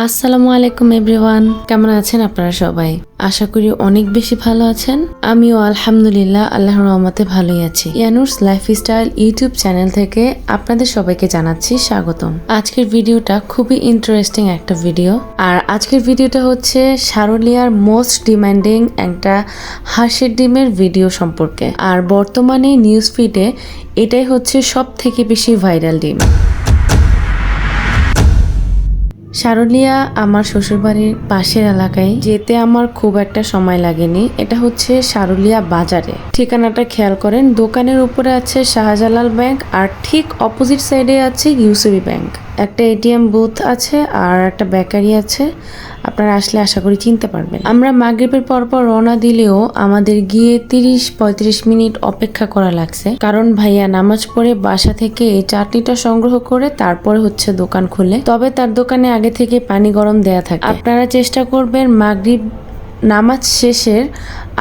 আসসালামু আলাইকুম এভরিওয়ান, কেমন আছেন আপনারা সবাই? আশা করি অনেক বেশি ভালো আছেন। আমিও আলহামদুলিল্লাহ আল্লাহর রহমতে ভালোই আছি। ইয়ানুরস লাইফস্টাইল ইউটিউব চ্যানেল থেকে আপনাদের সবাইকে জানাচ্ছি স্বাগতম। আজকের ভিডিওটা খুবই ইন্টারেস্টিং একটা ভিডিও। আর আজকের ভিডিওটা হচ্ছে সারুলিয়ার মোস্ট ডিমান্ডিং একটা হাঁসের ডিমের ভিডিও সম্পর্কে। আর বর্তমানে নিউজ ফিডে এটাই হচ্ছে সব থেকে বেশি ভাইরাল ডিম। সারুলিয়া আমার শ্বশুরবাড়ির পাশের এলাকায়, যেতে আমার খুব একটা সময় লাগেনি। এটা হচ্ছে সারুলিয়া বাজারে। ঠিকানাটা খেয়াল করেন, দোকানের উপরে আছে শাহজালাল ব্যাংক আর ঠিক অপোজিট সাইডে আছে ইউসিবি ব্যাংক। একটা এটিএম বুথ আছে আর একটা বেকারি আছে। আপনারা আসলে আশা করি চিনতে পারবেন। আমরা মাগরিবের পরপর রওনা দিলেও আমাদের গিয়ে 30-35 মিনিট অপেক্ষা করা লাগছে, কারণ ভাইয়া নামাজ পড়ে বাসা থেকে এই চাটনিটা সংগ্রহ করে তারপরে হচ্ছে দোকান খুলে। তবে তার দোকানে আগে থেকে পানি গরম দেয়া থাকে। আপনারা চেষ্টা করবেন মাগরিব নামাজ শেষের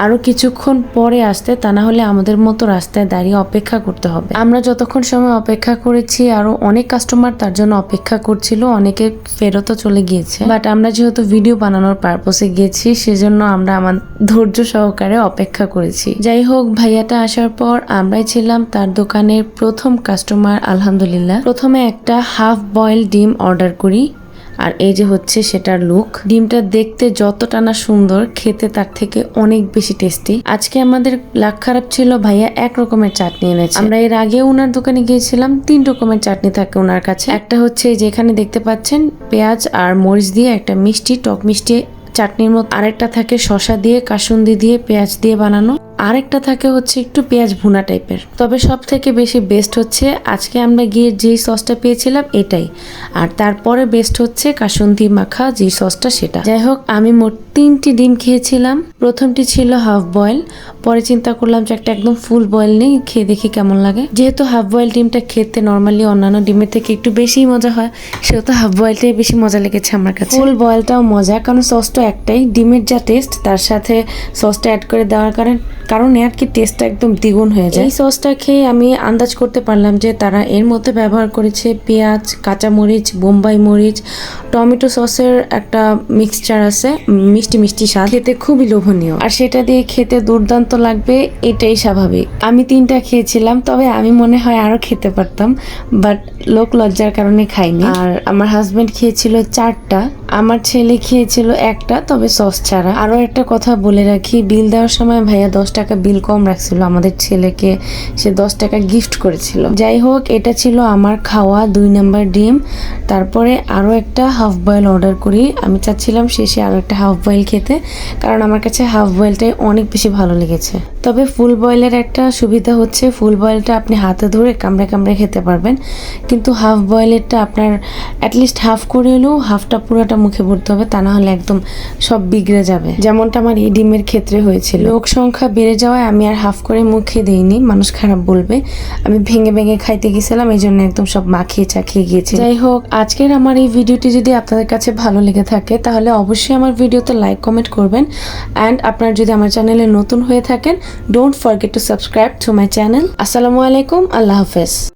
আরো কিছুক্ষণ পরে আসতে, তা না হলে আমাদের মতো রাস্তায় দাঁড়িয়ে অপেক্ষা করতে হবে। আমরা যতক্ষণ সময় অপেক্ষা করেছি আরো অনেক কাস্টমার তার জন্য অপেক্ষা করছিল, অনেকে ফেরতও চলে গিয়েছে। বাট আমরা যেহেতু ভিডিও বানানোর পারপসে গিয়েছি, সেজন্য আমরা আমার ধৈর্য সহকারে অপেক্ষা করেছি। যাই হোক, ভাইয়াটা আসার পর আমরাই ছিলাম তার দোকানের প্রথম কাস্টমার আলহামদুলিল্লাহ। প্রথমে একটা হাফ বয়েল ডিম অর্ডার করি, আর এই যে হচ্ছে সেটার লুক। ডিমটা দেখতে যতটা না সুন্দর, খেতে তার থেকে অনেক বেশি টেস্টি। আজকে আমাদের লাক খারাপ ছিল, ভাইয়া এক রকমের চাটনি এনেছে। আমরা এর আগে ওনার দোকানে গিয়েছিলাম, 3 রকমের চাটনি থাকে ওনার কাছে। একটা হচ্ছে যেখানে দেখতে পাচ্ছেন পেঁয়াজ আর মরিচ দিয়ে একটা মিষ্টি টক মিষ্টি চাটনির মতো, আরেকটা থাকে শসা দিয়ে কাসুন্দি দিয়ে পেঁয়াজ দিয়ে বানানো, আরেকটা থাকে হচ্ছে একটু পেঁয়াজ ভুনা টাইপের। তবে সব থেকে বেশি বেস্ট হচ্ছে আজকে আমরা গিয়ে যেই সসটা পেয়েছিলাম এটাই, আর তারপরে বেস্ট হচ্ছে কাসুন্দি মাখা যে সসটা সেটা। যাই হোক, আমি মোট 3টি ডিম খেয়েছিলাম। প্রথমটি ছিল হাফ বয়েল, পরে চিন্তা করলাম যে একটা একদম ফুল বয়েল নেই, খেয়ে দেখি কেমন লাগে। যেহেতু হাফ বয়েল ডিমটা খেতে নর্মালি অন্যান্য ডিমের থেকে একটু বেশি মজা হয়, সেহেতু হাফ বয়েলটাই বেশি মজা লেগেছে আমার কাছে। ফুল বয়েলটাও মজা, কারণ সসটা একটাই, ডিমের যা টেস্ট তার সাথে সসটা অ্যাড করে দেওয়ার কারণে আর কি টেস্টটা একদম দ্বিগুণ হয়ে যায়। এই সসটা খেয়ে আমি আন্দাজ করতে পারলাম যে তারা এর মধ্যে ব্যবহার করেছে পেঁয়াজ, কাঁচামরিচ, বোম্বাই মরিচ, টমেটো সসের একটা মিক্সচার আছে, মিষ্টি মিষ্টি স্বাদ, খেতে খুবই লোভনীয়। আর সেটা দিয়ে খেতে দুর্দান্ত লাগবে, এটাই স্বাভাবিক। আমি 3টা খেয়েছিলাম, তবে আমি মনে হয় আরো খেতে পারতাম, বাট লোক লজ্জার কারণে খাইনি। আর আমার হাজবেন্ড খেয়েছিল 4টা, আমার ছেলে খেয়েছিল 1টা, তবে সস ছাড়া। আরো একটা কথা বলে রাখি, বিল দেওয়ার সময় ভাইয়া 10 টাকা বিল কম রাখছিল আমাদের ছেলেকে, সে 10 টাকা গিফট করেছিল। যাই হোক, এটা ছিল আমার খাওয়া 2 নাম্বার ডিম। তারপরে আরো একটা হাফ বয়েল অর্ডার করি। আমি চাচ্ছিলাম শেষে আরো একটা হাফ বয়েল খেতে, কারণ আমার কাছে হাফ বয়েলটাই অনেক বেশি ভালো লেগেছে। তবে ফুল বয়েলের একটা সুবিধা হচ্ছে, ফুল বয়েলটা আপনি হাতে ধরে কামড়ে কামড়ে খেতে পারবেন, কিন্তু হাফ বয়েলেরটা আপনার অ্যাটলিস্ট হাফ করে হলেও হাফটা পুরোটা মুখে ভরতে হবে, তা না হলে একদম সব বিগড়ে যাবে, যেমনটা আমার এই ডিমের ক্ষেত্রে হয়েছিল। লোক সংখ্যা বেড়ে যাওয়ায় আমি আর হাফ করে মুখে দেইনি, মানুষ খারাপ বলবে। আমি ভেঙে ভেঙে খাইতে গেছিলাম, এই জন্য একদম সব মাখিয়ে চাখিয়ে গিয়েছি। যাই হোক, আজকের আমার এই ভিডিওটি যদি আপনাদের কাছে ভালো লেগে থাকে তাহলে অবশ্যই আমার ভিডিওতে লাইক কমেন্ট করবেন। অ্যান্ড আপনারা যদি আমার চ্যানেলে নতুন হয়ে থাকেন, don't forget to subscribe to my channel. আসসালামু আলাইকুম, আল্লাহ হাফেজ।